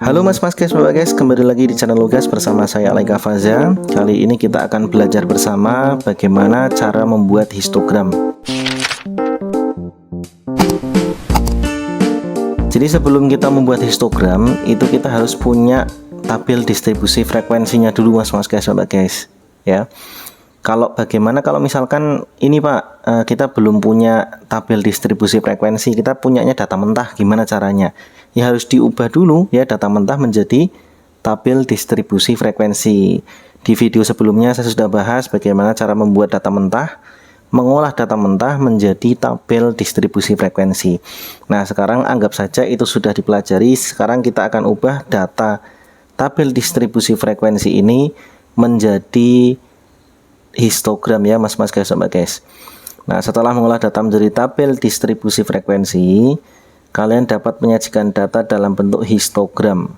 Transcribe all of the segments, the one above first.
Halo mas guys, bapak guys, kembali lagi di channel Lugas bersama saya Alaika Faza. Kali ini kita akan belajar bersama bagaimana cara membuat histogram. Jadi sebelum kita membuat histogram, itu kita harus punya tabel distribusi frekuensinya dulu mas guys, bapak guys. Ya. Kalau misalkan ini Pak, kita belum punya tabel distribusi frekuensi, kita punyanya data mentah, gimana caranya? Ya harus diubah dulu ya data mentah menjadi tabel distribusi frekuensi. Di video sebelumnya saya sudah bahas bagaimana cara membuat data mentah, mengolah data mentah menjadi tabel distribusi frekuensi. Nah, sekarang anggap saja itu sudah dipelajari. Sekarang kita akan ubah data tabel distribusi frekuensi ini menjadi histogram ya mas guys. Nah, setelah mengolah data menjadi tabel distribusi frekuensi, kalian dapat menyajikan data dalam bentuk histogram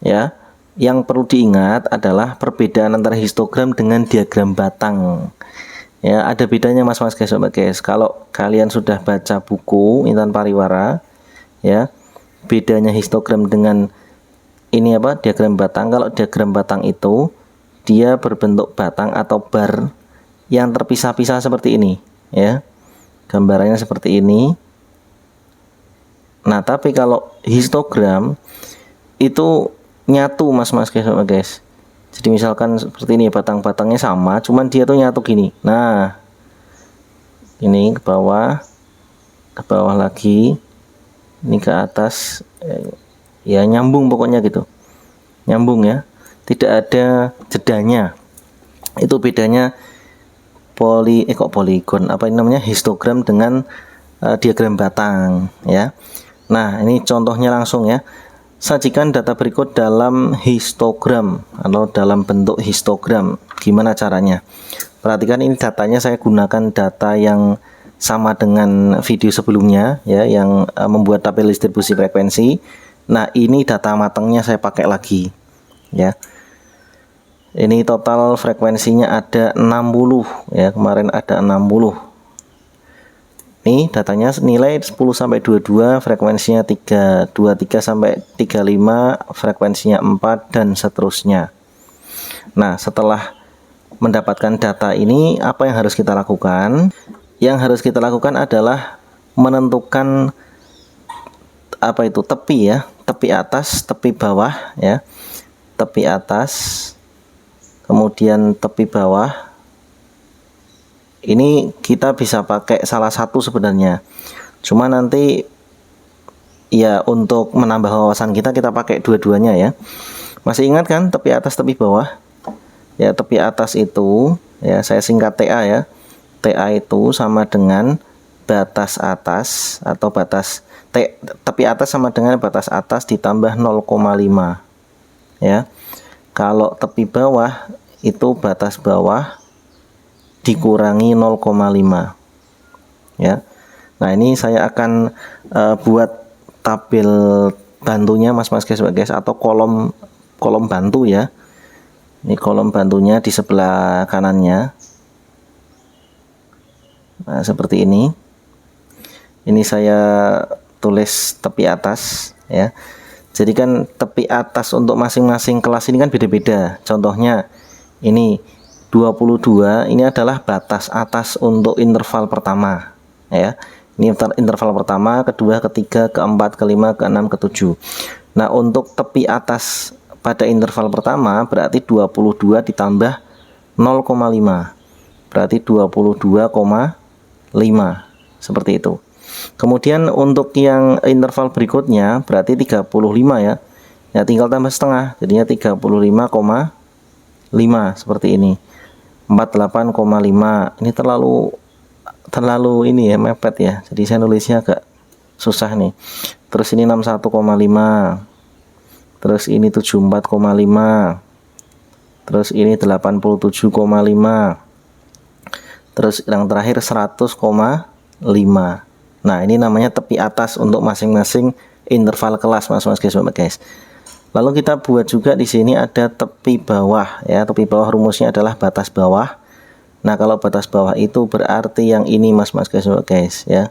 ya. Yang perlu diingat adalah perbedaan antara histogram dengan diagram batang ya. Ada bedanya mas guys. Kalau kalian sudah baca buku Intan Pariwara ya, bedanya histogram dengan ini apa, diagram batang. Kalau diagram batang itu dia berbentuk batang atau bar yang terpisah-pisah seperti ini ya, gambarannya seperti ini. Nah, tapi kalau histogram itu nyatu mas guys. Jadi misalkan seperti ini, batang-batangnya sama, cuman dia tuh nyatu gini. Nah, ini ke bawah lagi, ini ke atas, ya nyambung pokoknya gitu, nyambung ya, tidak ada jedanya. Itu bedanya poligon, apa ini namanya, histogram dengan diagram batang ya. Nah, ini contohnya langsung ya. Sajikan data berikut dalam histogram atau dalam bentuk histogram. Gimana caranya? Perhatikan, ini datanya saya gunakan data yang sama dengan video sebelumnya ya, yang membuat tabel distribusi frekuensi. Nah, ini data matangnya saya pakai lagi ya. Ini total frekuensinya ada 60 ya, kemarin ada 60. Nih datanya nilai 10 sampai 22, frekuensinya 3, 23 sampai 35, frekuensinya 4 dan seterusnya. Nah, setelah mendapatkan data ini, apa yang harus kita lakukan? Yang harus kita lakukan adalah menentukan apa itu tepi ya, tepi atas, tepi bawah ya. Tepi atas, kemudian tepi bawah. Ini kita bisa pakai salah satu sebenarnya, cuma nanti ya untuk menambah wawasan kita pakai dua-duanya ya. Masih ingat kan tepi atas tepi bawah ya? Tepi atas itu ya, saya singkat TA ya. TA itu sama dengan batas atas atau batas tepi atas sama dengan batas atas ditambah 0,5 ya. Kalau tepi bawah itu batas bawah dikurangi 0,5 ya. Nah, ini saya akan buat tabel bantunya mas guys, atau kolom bantu ya. Ini kolom bantunya di sebelah kanannya. Nah, seperti ini. Ini saya tulis tepi atas ya. Jadi kan tepi atas untuk masing-masing kelas ini kan beda-beda. Contohnya ini 22, ini adalah batas atas untuk interval pertama ya. Ini interval pertama, kedua, ketiga, keempat, kelima, keenam, ketujuh. Nah, untuk tepi atas pada interval pertama berarti 22 ditambah 0,5 berarti 22,5 seperti itu. Kemudian untuk yang interval berikutnya berarti 35 ya. Ya tinggal tambah setengah, jadinya 35,5 seperti ini. 48,5. Ini terlalu ini ya, mepet ya. Jadi saya nulisnya agak susah nih. Terus ini 61,5. Terus ini 74,5. Terus ini 87,5. Terus yang terakhir 100,5. Nah, ini namanya tepi atas untuk masing-masing interval kelas mas guys. Lalu kita buat juga di sini ada tepi bawah ya. Tepi bawah rumusnya adalah batas bawah. Nah, kalau batas bawah itu berarti yang ini mas guys ya.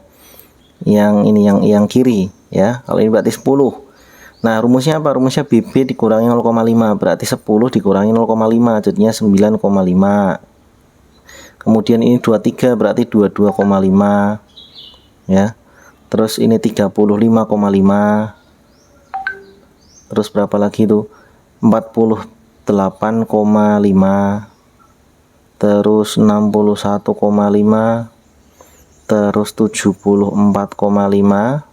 Yang ini yang kiri ya. Kalau ini berarti 10. Nah, rumusnya apa? Rumusnya BB dikurangi 0,5, berarti 10 dikurangi 0,5 jadinya 9,5. Kemudian ini 23 berarti 22,5 ya. Terus ini 35,5. Terus berapa lagi itu? 48,5. Terus 61,5. Terus 74,5.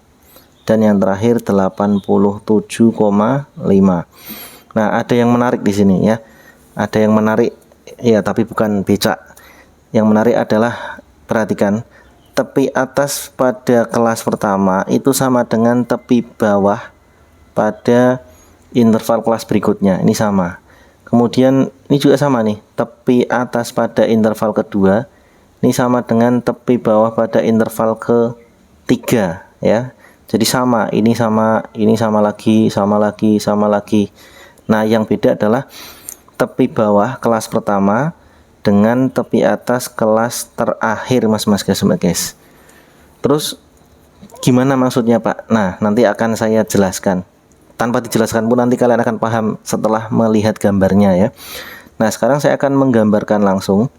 Dan yang terakhir 87,5. Nah, ada yang menarik di sini ya. Ada yang menarik ya, tapi bukan becak. Yang menarik adalah perhatikan, tepi atas pada kelas pertama itu sama dengan tepi bawah pada interval kelas berikutnya. Ini sama. Kemudian ini juga sama nih, tepi atas pada interval kedua ini sama dengan tepi bawah pada interval ketiga ya. Jadi sama, ini sama lagi, sama lagi, sama lagi. Nah, yang beda adalah tepi bawah kelas pertama dengan tepi atas kelas terakhir, mas guys. Terus gimana maksudnya, Pak? Nah, nanti akan saya jelaskan. Tanpa dijelaskan pun nanti kalian akan paham setelah melihat gambarnya ya. Nah, sekarang saya akan menggambarkan langsung.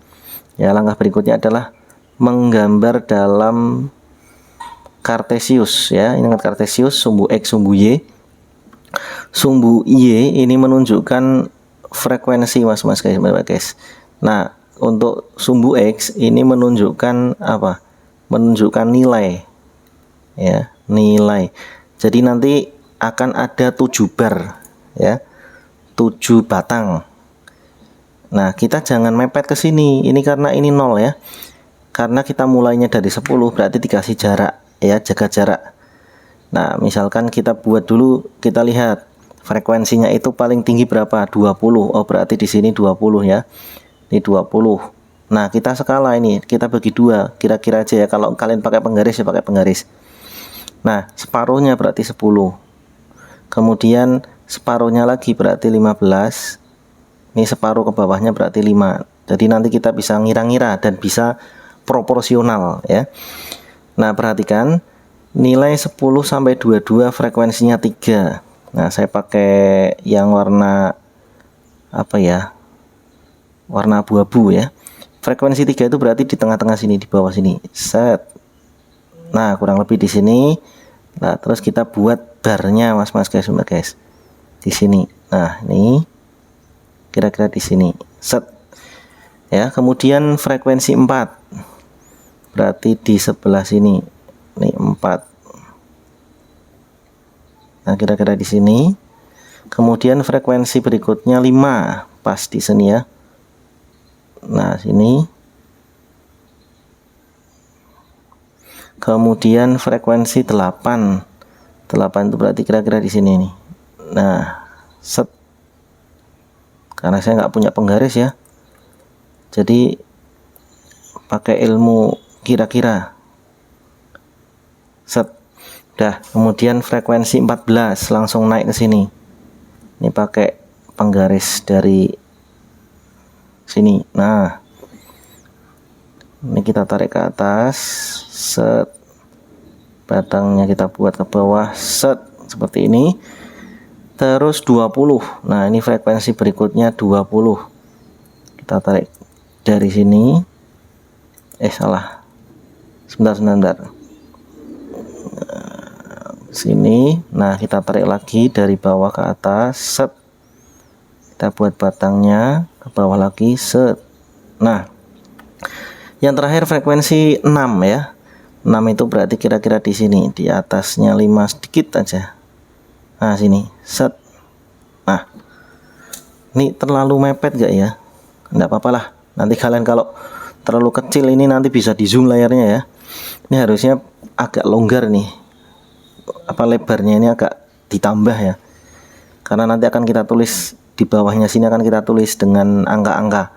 Ya, langkah berikutnya adalah menggambar dalam Kartesius ya. Ini Kartesius, sumbu X, sumbu Y. Sumbu Y ini menunjukkan frekuensi, mas guys. Nah, untuk sumbu X ini menunjukkan apa? Menunjukkan nilai ya, nilai. Jadi nanti akan ada 7 bar ya, 7 batang. Nah, kita jangan mepet ke sini. Ini karena ini 0 ya. Karena kita mulainya dari 10 berarti dikasih jarak ya, jaga jarak. Nah, misalkan kita buat dulu, kita lihat frekuensinya itu paling tinggi berapa? 20. Oh, berarti di sini 20 ya. Ini 20. Nah, kita skala ini, kita bagi 2, kira-kira aja ya. Kalau kalian pakai penggaris ya pakai penggaris. Nah, separuhnya berarti 10. Kemudian separuhnya lagi berarti 15. Ini separuh ke bawahnya berarti 5. Jadi nanti kita bisa ngira-ngira dan bisa proporsional ya. Nah, perhatikan nilai 10 sampai 22 frekuensinya 3. Nah, saya pakai yang warna apa ya? Warna abu-abu ya. Frekuensi 3 itu berarti di tengah-tengah sini, di bawah sini. Set. Nah, kurang lebih di sini. Nah, terus kita buat barnya, mas guys. Di sini. Nah, ini kira-kira di sini. Set. Ya, kemudian frekuensi 4. Berarti di sebelah sini. Ini 4. Nah, kira-kira di sini. Kemudian frekuensi berikutnya 5, pas di sini ya. Nah, sini. Kemudian frekuensi 8. 8 itu berarti kira-kira di sini nih. Nah, set. Karena saya nggak punya penggaris ya. Jadi pakai ilmu kira-kira. Set. Dah, kemudian frekuensi 14 langsung naik ke sini. Ini pakai penggaris dari sini. Nah, ini kita tarik ke atas. Set. Batangnya kita buat ke bawah. Set. Seperti ini. Terus 20. Nah, ini frekuensi berikutnya 20. Kita tarik dari sini. Salah. Sebentar. Sini. Nah, kita tarik lagi dari bawah ke atas. Set. Kita buat batangnya ke bawah lagi. Set. Nah, yang terakhir frekuensi 6 ya. 6 itu berarti kira-kira di sini, di atasnya 5 sedikit aja. Nah, sini. Set. Nah, ini terlalu mepet gak ya? Enggak apa-apa lah. Nanti kalian kalau terlalu kecil ini nanti bisa di zoom layarnya ya. Ini harusnya agak longgar nih. Apa lebarnya ini agak ditambah ya. Karena nanti akan kita tulis di bawahnya sini, akan kita tulis dengan angka-angka.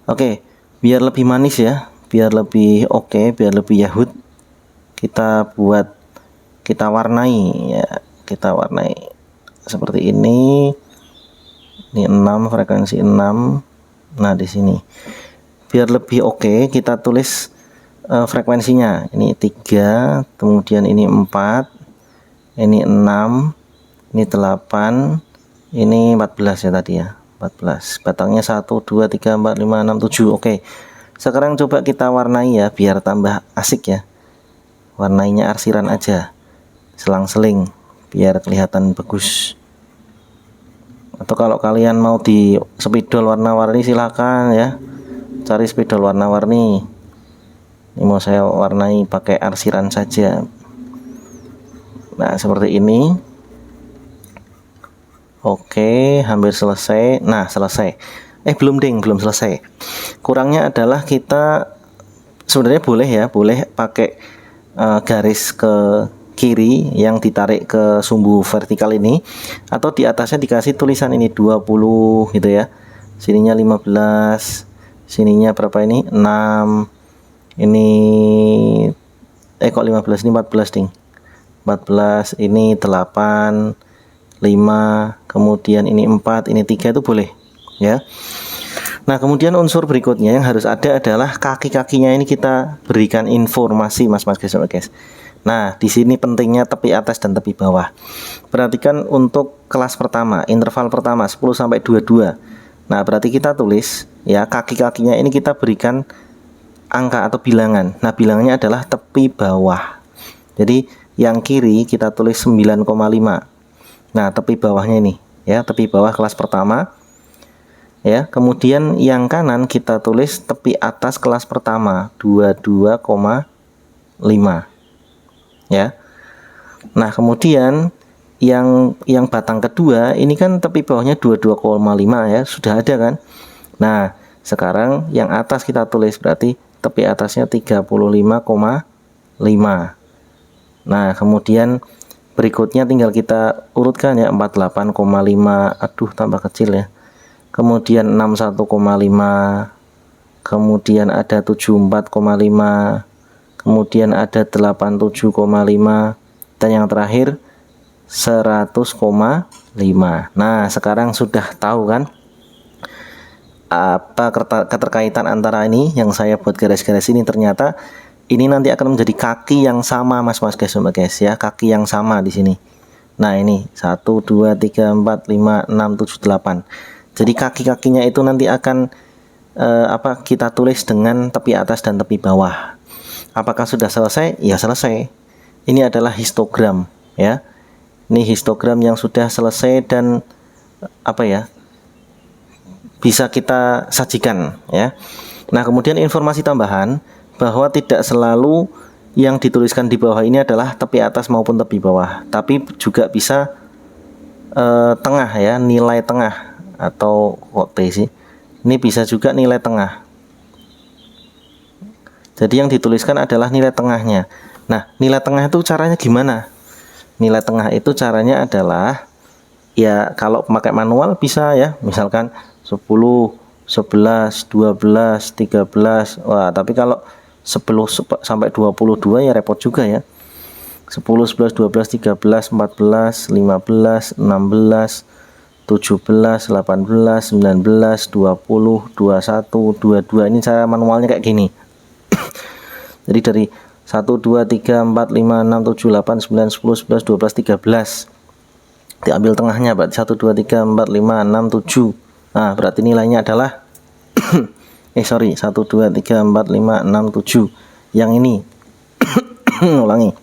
Oke, biar lebih manis ya, biar lebih oke, biar lebih yahut, kita buat, kita warnai ya. Kita warnai seperti ini. Ini 6, frekuensi 6. Nah, di sini biar lebih oke, kita tulis frekuensinya. Ini 3, kemudian ini 4, ini 6, Ini 8, ini 14 ya tadi ya. 14. Batangnya 1 2 3 4 5 6 7. Oke. Sekarang coba kita warnai ya biar tambah asik ya. Warnainya arsiran aja. Selang-seling biar kelihatan bagus. Atau kalau kalian mau di spidol warna-warni silakan ya. Cari spidol warna-warni. Ini mau saya warnai pakai arsiran saja. Nah, seperti ini. Oke, hampir selesai. Nah, selesai. Belum ding, belum selesai. Kurangnya adalah kita sebenarnya boleh ya, boleh pakai garis ke kiri yang ditarik ke sumbu vertikal ini, atau di atasnya dikasih tulisan ini 20 gitu ya. Sininya 15, sininya berapa ini? 6. Ini kok 15, ini 14 ding. 14, ini 8, 5, kemudian ini 4, ini 3, itu boleh ya. Nah, kemudian unsur berikutnya yang harus ada adalah kaki-kakinya ini kita berikan informasi mas guys. Nah, di sini pentingnya tepi atas dan tepi bawah. Perhatikan untuk kelas pertama, interval pertama 10 sampai 22. Nah, berarti kita tulis ya kaki-kakinya ini kita berikan angka atau bilangan. Nah, bilangannya adalah tepi bawah. Jadi yang kiri kita tulis 9,5. Nah, tepi bawahnya ini ya, tepi bawah kelas pertama ya. Kemudian yang kanan kita tulis tepi atas kelas pertama 22,5 ya. Nah, kemudian yang batang kedua ini kan tepi bawahnya 22,5 ya, sudah ada kan. Nah, sekarang yang atas kita tulis berarti tepi atasnya 35,5. Nah, kemudian berikutnya tinggal kita urutkan ya, 48,5. Aduh, tambah kecil ya. Kemudian 61,5. Kemudian ada 74,5. Kemudian ada 87,5. Dan yang terakhir 100,5. Nah, sekarang sudah tahu kan apa keterkaitan antara ini yang saya buat garis-garis ini. Ternyata ini nanti akan menjadi kaki yang sama mas guys ya, kaki yang sama di sini. Nah, ini 1 2 3 4 5 6 7 8. Jadi kaki-kakinya itu nanti akan kita tulis dengan tepi atas dan tepi bawah. Apakah sudah selesai? Ya, selesai. Ini adalah histogram ya. Ini histogram yang sudah selesai dan bisa kita sajikan ya. Nah, kemudian informasi tambahan bahwa tidak selalu yang dituliskan di bawah ini adalah tepi atas maupun tepi bawah, tapi juga bisa tengah ya, nilai tengah atau kok T sih. Ini bisa juga nilai tengah. Jadi yang dituliskan adalah nilai tengahnya. Nah, nilai tengah itu caranya gimana? Nilai tengah itu caranya adalah ya kalau pakai manual bisa ya, misalkan 10, 11, 12, 13. Wah, tapi kalau 10 sampai 22 ya repot juga ya. 10, 11, 12, 13, 14, 15, 16, 17, 18, 19, 20, 21, 22. Ini cara manualnya kayak gini. Jadi dari 1, 2, 3, 4, 5, 6, 7, 8, 9, 10, 11, 12, 13. Diambil tengahnya berarti 1, 2, 3, 4, 5, 6, 7. Nah, berarti nilainya adalah 1, 2, 3, 4, 5, 6, 7. Yang ini ulangi.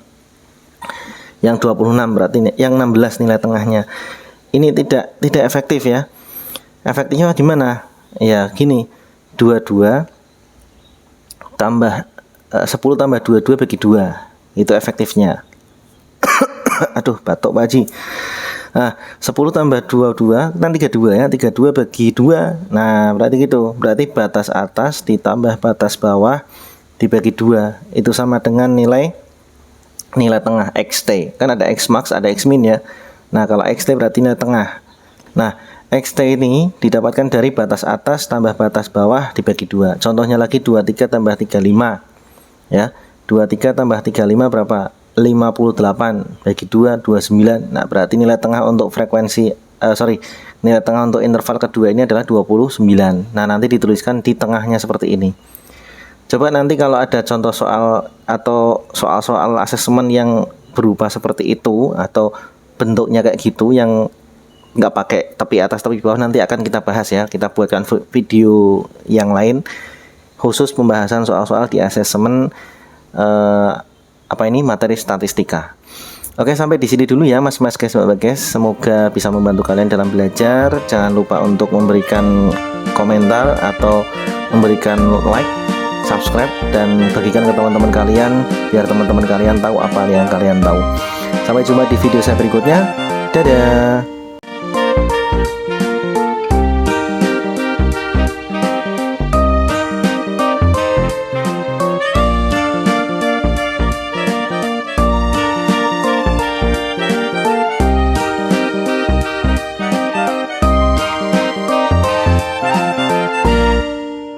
Yang 26 berarti yang 16 nilai tengahnya. Ini tidak efektif ya. Efektifnya gimana? Ya, gini. 22 tambah 10 tambah 22 bagi 2. Itu efektifnya. Aduh, batuk Pak Haji. Nah, 10 tambah 22 kan 32 ya, 32 bagi 2. Nah, berarti gitu. Berarti batas atas ditambah batas bawah dibagi 2. Itu sama dengan nilai tengah XT. Kan ada X max, ada X min ya. Nah, kalau XT berarti nilai tengah. Nah, XT ini didapatkan dari batas atas tambah batas bawah dibagi 2. Contohnya lagi 23 tambah 35. Ya. 23 tambah 35 berapa? 58 bagi 2 29. Nah, berarti nilai tengah untuk nilai tengah untuk interval kedua ini adalah 29. Nah, nanti dituliskan di tengahnya seperti ini. Coba nanti kalau ada contoh soal atau soal-soal asesmen yang berupa seperti itu, atau bentuknya kayak gitu yang nggak pakai tepi atas tepi bawah, nanti akan kita bahas ya. Kita buatkan video yang lain khusus pembahasan soal-soal di asesmen materi statistika. Oke, sampai di sini dulu ya Mas guys, Mbak guys. Semoga bisa membantu kalian dalam belajar. Jangan lupa untuk memberikan komentar atau memberikan like, subscribe, dan bagikan ke teman-teman kalian biar teman-teman kalian tahu apa yang kalian tahu. Sampai jumpa di video saya berikutnya. Dadah.